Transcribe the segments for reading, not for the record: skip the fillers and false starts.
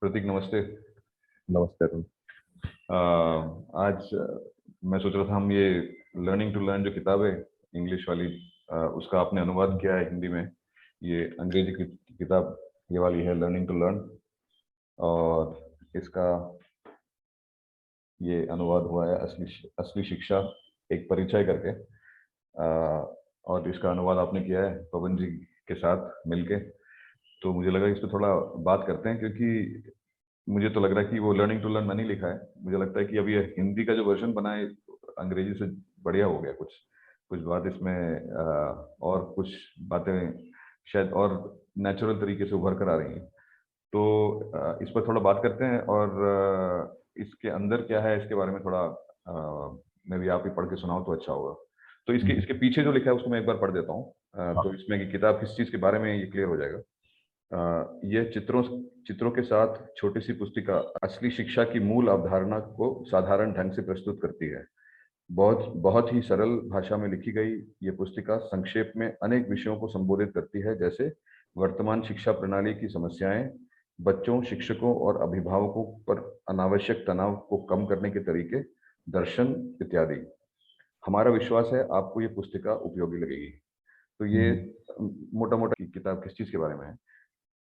प्रतीक, नमस्ते। नमस्ते अरुण। आज मैं सोच रहा था हम ये लर्निंग टू लर्न जो किताब है इंग्लिश वाली, उसका आपने अनुवाद किया है हिंदी में। ये अंग्रेजी की किताब ये वाली है, लर्निंग टू लर्न, और इसका ये अनुवाद हुआ है असली असली शिक्षा एक परिचय करके। और इसका अनुवाद आपने किया है पवन जी के साथ मिलके। तो मुझे लगा इस पर थोड़ा बात करते हैं, क्योंकि मुझे तो लग रहा है कि वो लर्निंग टू लर्न मैंने नहीं लिखा है। मुझे लगता है कि अभी ये हिंदी का जो वर्जन बना है अंग्रेजी से बढ़िया हो गया। कुछ कुछ बात इसमें और कुछ बातें शायद और नेचुरल तरीके से उभर कर आ रही हैं। तो इस पर थोड़ा बात करते हैं, और इसके अंदर क्या है इसके बारे में थोड़ा मैं भी आप ही पढ़ के सुनाऊं तो अच्छा होगा। तो इसके इसके पीछे जो लिखा है उसको मैं एक बार पढ़ देता हूँ। तो इसमें कि किताब किस चीज़ के बारे में ये क्लियर हो जाएगा। यह चित्रों चित्रों के साथ छोटी सी पुस्तिका असली शिक्षा की मूल अवधारणा को साधारण ढंग से प्रस्तुत करती है। बहुत बहुत ही सरल भाषा में लिखी गई ये पुस्तिका संक्षेप में अनेक विषयों को संबोधित करती है, जैसे वर्तमान शिक्षा प्रणाली की समस्याएं, बच्चों, शिक्षकों और अभिभावकों पर अनावश्यक तनाव को कम करने के तरीके, दर्शन इत्यादि। हमारा विश्वास है आपको ये पुस्तिका उपयोगी लगेगी। तो ये मोटा मोटा किताब किस चीज़ के बारे में है।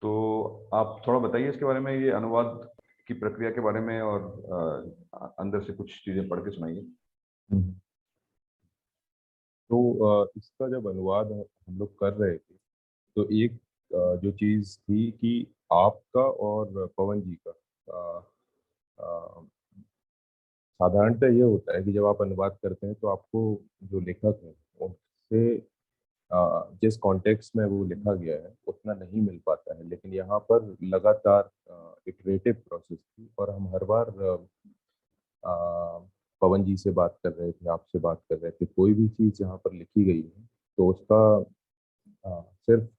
तो आप थोड़ा बताइए इसके बारे में, ये अनुवाद की प्रक्रिया के बारे में, और अंदर से कुछ चीजें पढ़ के सुनाइए। तो इसका जब अनुवाद हम लोग कर रहे थे तो एक जो चीज़ थी कि आपका और पवन जी का अ, साधारणतः ये होता है कि जब आप अनुवाद करते हैं तो आपको जो लेखक है उससे जिस कॉन्टेक्स्ट में वो लिखा गया है उतना नहीं मिल पाता है। लेकिन यहाँ पर लगातार इटरेटिव प्रोसेस थी और हम हर बार पवन जी से बात कर रहे थे, आपसे बात कर रहे थे। कोई भी चीज़ यहाँ पर लिखी गई है तो उसका सिर्फ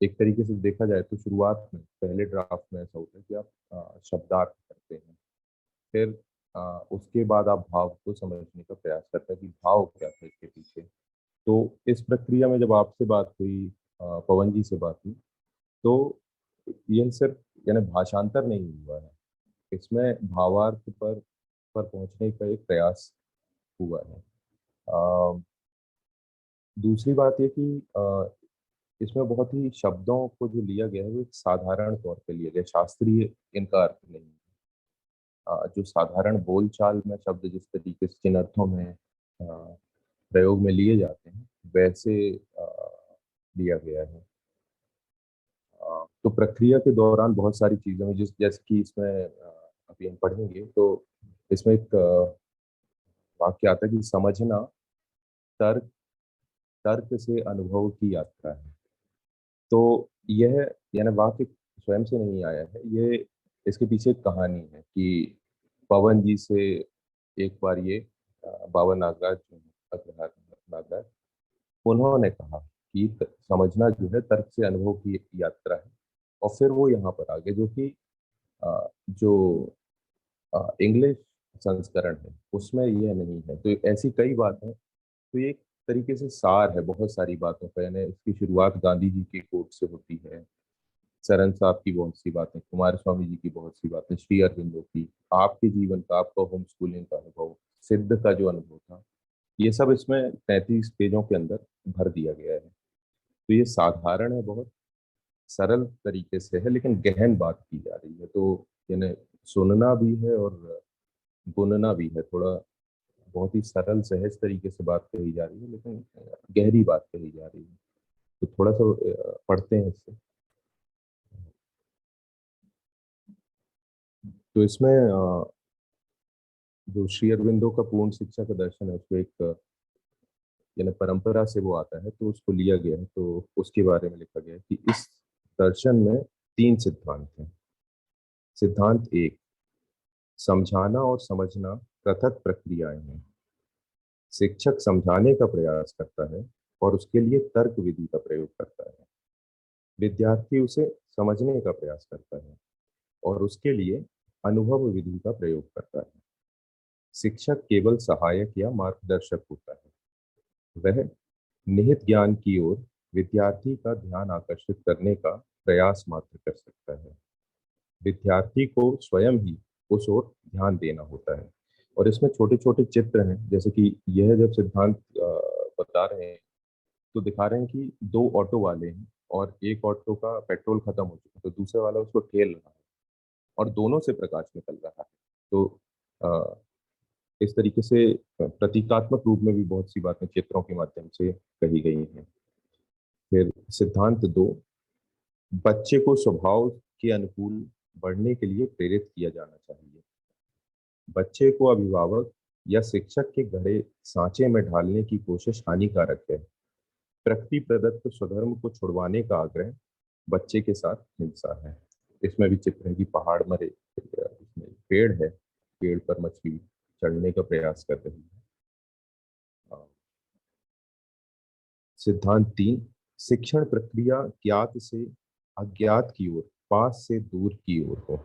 एक तरीके से देखा जाए तो शुरुआत में पहले ड्राफ्ट में ऐसा होता है कि आप शब्दार्थ करते हैं, फिर उसके बाद आप भाव को समझने का प्रयास करते हैं कि भाव क्या था इसके पीछे। तो इस प्रक्रिया में जब आपसे बात हुई, पवन जी से बात हुई, तो यह सिर्फ यानी भाषांतर नहीं हुआ है, इसमें भावार्थ पर पहुंचने का एक प्रयास हुआ है। दूसरी बात ये कि इसमें बहुत ही शब्दों को जो लिया गया है वो एक साधारण तौर पे लिया गया, शास्त्रीय इनका अर्थ नहीं है। जो साधारण बोलचाल में शब्द जिस तरीके से जिन अर्थों में प्रयोग में लिए जाते हैं वैसे लिया गया है। तो प्रक्रिया के दौरान बहुत सारी चीज़ों में जैसे कि इसमें अभी हम पढ़ेंगे तो इसमें एक वाक्य आता है कि समझना तर्क तर्क से अनुभव की यात्रा है। तो यह यानी वाक्य स्वयं से नहीं आया है, ये इसके पीछे एक कहानी है कि पवन जी से एक बार ये बाबा नागराज जो है, अग्रहार नागराज, उन्होंने कहा कि समझना जो है तर्क से अनुभव की यात्रा है। और फिर वो यहाँ पर आ गए जो कि जो इंग्लिश संस्करण है उसमें यह नहीं है। तो ऐसी कई बातें, तो ये एक तरीके से सार है बहुत सारी बातों का। यानी इसकी शुरुआत गांधी जी की कोट से होती है, सरन साहब की बहुत सी बातें, कुमार स्वामी जी की बहुत सी बातें, श्री अरविंदो की, आपके जीवन का, आपका होम स्कूलिंग का अनुभव, सिद्ध का जो अनुभव था, ये सब इसमें 33 पेजों के अंदर भर दिया गया है। तो ये साधारण है, बहुत सरल तरीके से है, लेकिन गहन बात की जा रही है। तो यानी सुनना भी है और बुनना भी है। थोड़ा बहुत ही सरल सहज तरीके से बात कही जा रही है, लेकिन गहरी बात कही जा रही है। तो थोड़ा सा पढ़ते हैं इससे। तो इसमें जो श्री अरविंदो का पूर्ण शिक्षा का दर्शन है उसको एक यानी परंपरा से वो आता है, तो उसको लिया गया है। तो उसके बारे में लिखा गया है कि इस दर्शन में 3 सिद्धांत हैं। सिद्धांत 1, समझाना और समझना पृथक प्रक्रियाएं हैं। शिक्षक समझाने का प्रयास करता है और उसके लिए तर्क विधि का प्रयोग करता है। विद्यार्थी उसे समझने का प्रयास करता है और उसके लिए अनुभव विधि का प्रयोग करता है। शिक्षक केवल सहायक या मार्गदर्शक होता है। वह निहित ज्ञान की ओर विद्यार्थी का ध्यान आकर्षित करने का प्रयास मात्र कर सकता है। विद्यार्थी को स्वयं ही उस ओर ध्यान देना होता है। और इसमें छोटे छोटे चित्र हैं, जैसे कि यह जब सिद्धांत बता रहे हैं तो दिखा रहे हैं कि दो ऑटो वाले हैं और एक ऑटो का पेट्रोल खत्म हो चुका है, तो दूसरे वाला उसको ठेल रहा है और दोनों से प्रकाश निकल रहा है। तो अ, इस तरीके से प्रतीकात्मक रूप में भी बहुत सी बातें चित्रों के माध्यम से कही गई हैं। फिर सिद्धांत 2, बच्चे को स्वभाव के अनुकूल बढ़ने के लिए प्रेरित किया जाना चाहिए। बच्चे को अभिभावक या शिक्षक के गढ़े सांचे में ढालने की कोशिश हानिकारक है। प्रकृति प्रदत्त स्वधर्म को छुड़वाने का आग्रह बच्चे के साथ हिंसा है। इसमें भी चित्र है कि पहाड़ मरे, इसमें पेड़ है, पेड़ पर मछली चढ़ने का प्रयास कर रही है। सिद्धांत 3, शिक्षण प्रक्रिया ज्ञात से अज्ञात की ओर, पास से दूर की ओर हो।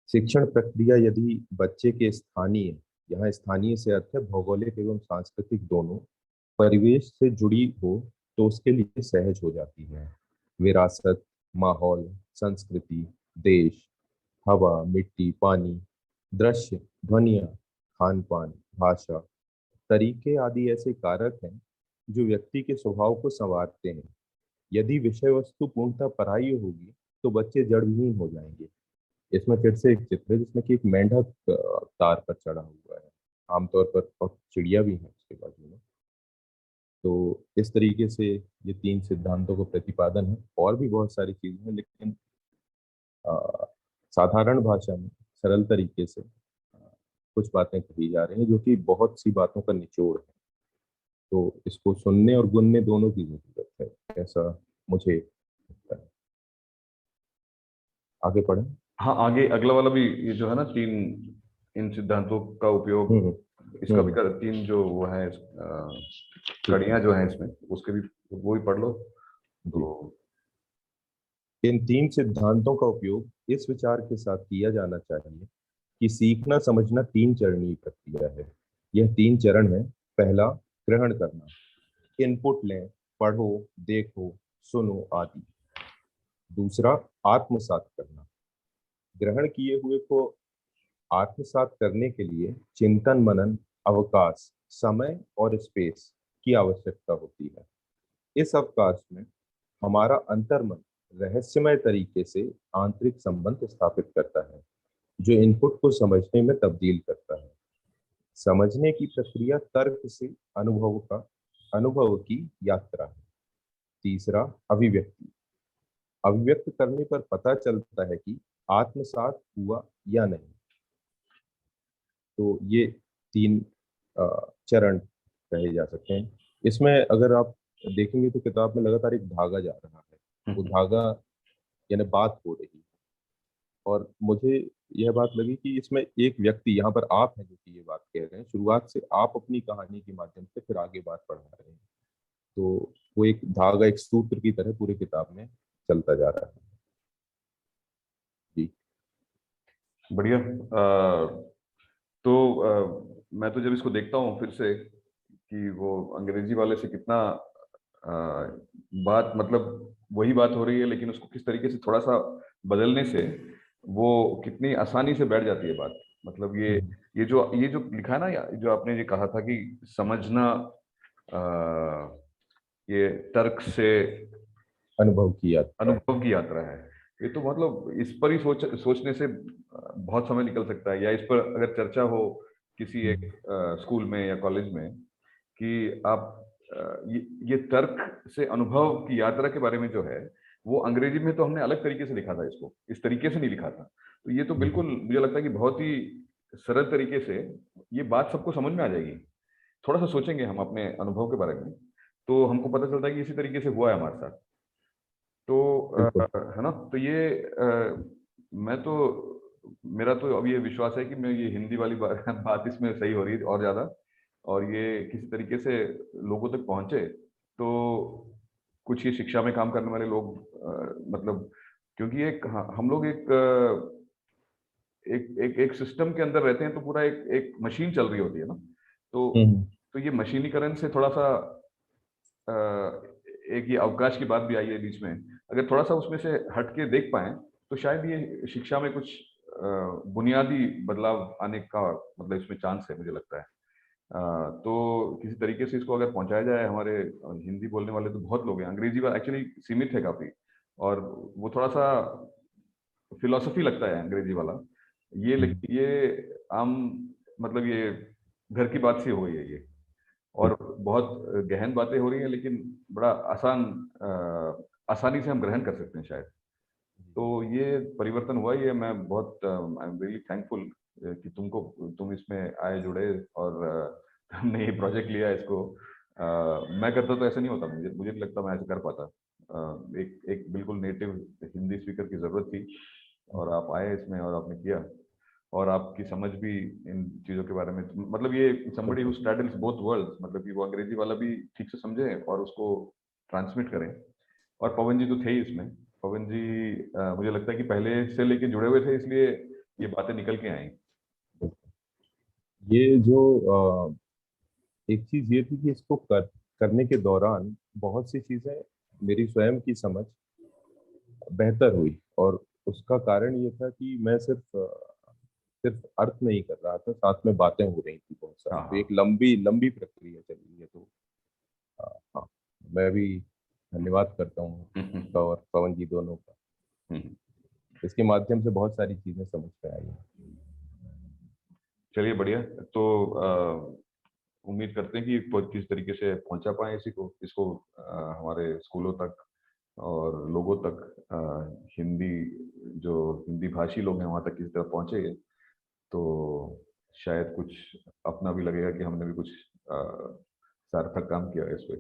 शिक्षण प्रक्रिया यदि बच्चे के स्थानीय, यहाँ स्थानीय से अर्थ है भौगोलिक एवं सांस्कृतिक दोनों, परिवेश से जुड़ी हो तो उसके लिए सहज हो जाती है। विरासत, माहौल, संस्कृति, देश, हवा, मिट्टी, पानी, दृश्य, ध्वनियाँ, खान पान, भाषा, तरीके आदि ऐसे कारक हैं जो व्यक्ति के स्वभाव को संवारते हैं। यदि विषय वस्तु पूर्णतः पराई होगी तो बच्चे जड़विहीन हो जाएंगे। इसमें फिर से एक चित्र है जिसमें कि एक मेंढक तार पर चढ़ा हुआ है, आमतौर पर, और चिड़िया भी है उसके बाजू में। तो इस तरीके से ये 3 सिद्धांतों को प्रतिपादन है। और भी बहुत सारी चीजें हैं, लेकिन साधारण भाषा में सरल तरीके से कुछ बातें कही जा रही हैं जो कि बहुत सी बातों का निचोड़ है। तो इसको सुनने और गुनने दोनों की जरूरत है, ऐसा मुझे लगता है। आगे पढ़ें। हाँ, आगे अगला वाला भी, ये जो है ना, तीन इन सिद्धांतों का उपयोग, हम्म इसका भी तीन जो वो है, ठीक है कड़ियां जो हैं इसमें, उसके भी वो भी पढ़ लो जी। तो। इन 3 सिद्धांतों का उपयोग इस विचार के साथ किया जाना चाहिए कि सीखना समझना 3 चरणीय प्रक्रिया है। यह 3 चरण है। पहला, ग्रहण करना, इनपुट लें, पढ़ो, देखो, सुनो आदि। दूसरा, आत्मसात करना, ग्रहण किए हुए को आत्मसात करने के लिए चिंतन मनन, अवकाश, समय और स्पेस की आवश्यकता होती है। इस अवकाश में हमारा अंतर्मन रहस्यमय तरीके से आंतरिक संबंध स्थापित करता है जो इनपुट को समझने में तब्दील करता है। समझने की प्रक्रिया तर्क से अनुभव की यात्रा है। तीसरा, अभिव्यक्ति, अभिव्यक्त करने पर पता चलता है कि आत्मसात हुआ या नहीं। तो ये 3 चरण कहे जा सकते हैं। इसमें अगर आप देखेंगे तो किताब में लगातार एक धागा जा रहा है, वो धागा यानी बात हो रही है। और मुझे यह बात लगी कि इसमें एक व्यक्ति, यहाँ पर आप हैं जो कि ये बात कह रहे हैं, शुरुआत से आप अपनी कहानी के माध्यम से फिर आगे बात बढ़ा रहे हैं। तो वो एक धागा, एक सूत्र की तरह पूरी किताब में चलता जा रहा है जी। बढ़िया। तो मैं तो जब इसको देखता हूँ फिर से कि वो अंग्रेजी वाले से कितना बात, मतलब वही बात हो रही है, लेकिन उसको किस तरीके से थोड़ा सा बदलने से वो कितनी आसानी से बैठ जाती है बात। मतलब हम्म, ये जो लिखा है ना, जो आपने ये कहा था कि समझना आ, ये तर्क से अनुभव की यात्रा है। अनुभव की यात्रा है। ये तो मतलब इस पर ही सोचने से बहुत समय निकल सकता है, या इस पर अगर चर्चा हो किसी एक हम्म, स्कूल में या कॉलेज में कि आप ये तर्क से अनुभव की यात्रा के बारे में जो है, वो अंग्रेजी में तो हमने अलग तरीके से लिखा था, इसको इस तरीके से नहीं लिखा था। तो ये तो हम्म, बिल्कुल मुझे लगता है कि बहुत ही सरल तरीके से ये बात सबको समझ में आ जाएगी। थोड़ा सा सोचेंगे हम अपने अनुभव के बारे में, तो हमको पता चलता है कि इसी तरीके से हुआ है हमारे साथ। तो बिल्कुल। है ना, तो ये मैं तो, मेरा तो अब ये विश्वास है कि मैं ये हिंदी वाली बात इसमें सही हो रही है और ज्यादा, और ये किसी तरीके से लोगों तक पहुंचे तो कुछ ये शिक्षा में काम करने वाले लोग, मतलब, क्योंकि एक हम लोग एक सिस्टम के अंदर रहते हैं, तो पूरा एक मशीन चल रही होती है ना। तो हम्म, तो ये मशीनीकरण से थोड़ा सा एक ये अवकाश की बात भी आई है बीच में, अगर थोड़ा सा उसमें से हट के देख पाए तो शायद ये शिक्षा में कुछ बुनियादी बदलाव आने का मतलब इसमें चांस है, मुझे लगता है। तो किसी तरीके से इसको अगर पहुंचाया जाए, हमारे हिंदी बोलने वाले तो बहुत लोग हैं, अंग्रेजी वाला एक्चुअली सीमित है काफी, और वो थोड़ा सा फिलोसफी लगता है अंग्रेजी वाला। ये लेकिन ये आम मतलब ये घर की बात सी हो गई है ये, और बहुत गहन बातें हो रही हैं, लेकिन बड़ा आसानी से हम ग्रहण कर सकते हैं शायद। तो ये परिवर्तन हुआ, ये मैं बहुत आई एम रियली थैंकफुल कि तुम इसमें आए, जुड़े, और तुमने ये प्रोजेक्ट लिया इसको। मैं करता तो ऐसा नहीं होता, मुझे नहीं लगता मैं ऐसा कर पाता। एक एक बिल्कुल नेटिव हिंदी स्पीकर की जरूरत थी, और आप आए इसमें और आपने किया, और आपकी समझ भी इन चीज़ों के बारे में, मतलब ये somebody who straddles both worlds, मतलब कि वो अंग्रेजी वाला भी ठीक से समझे और उसको ट्रांसमिट करें। और पवन जी तो थे ही इसमें। पवन जी मुझे लगता है कि पहले से लेके जुड़े हुए थे, इसलिए ये बातें निकल के आई। ये जो एक चीज ये थी कि इसको करने के दौरान बहुत सी चीजें मेरी स्वयं की समझ बेहतर हुई, और उसका कारण ये था कि मैं सिर्फ अर्थ नहीं कर रहा था, साथ में बातें हो रही थी बहुत सारी, हाँ, तो हाँ। एक लंबी लंबी प्रक्रिया चल रही है। तो हाँ, मैं भी धन्यवाद करता हूँ आपका और पवन जी दोनों का। हम्म। इसके माध्यम से बहुत सारी चीजें समझ में आई हैं। चलिए, बढ़िया। तो उम्मीद करते हैं कि किस तरीके से पहुंचा पाए इसको हमारे स्कूलों तक और लोगों तक, हिंदी जो हिंदी भाषी लोग हैं वहां तक किसी तरह पहुंचे, तो शायद कुछ अपना भी लगेगा कि हमने भी कुछ सार्थक काम किया है इस पे।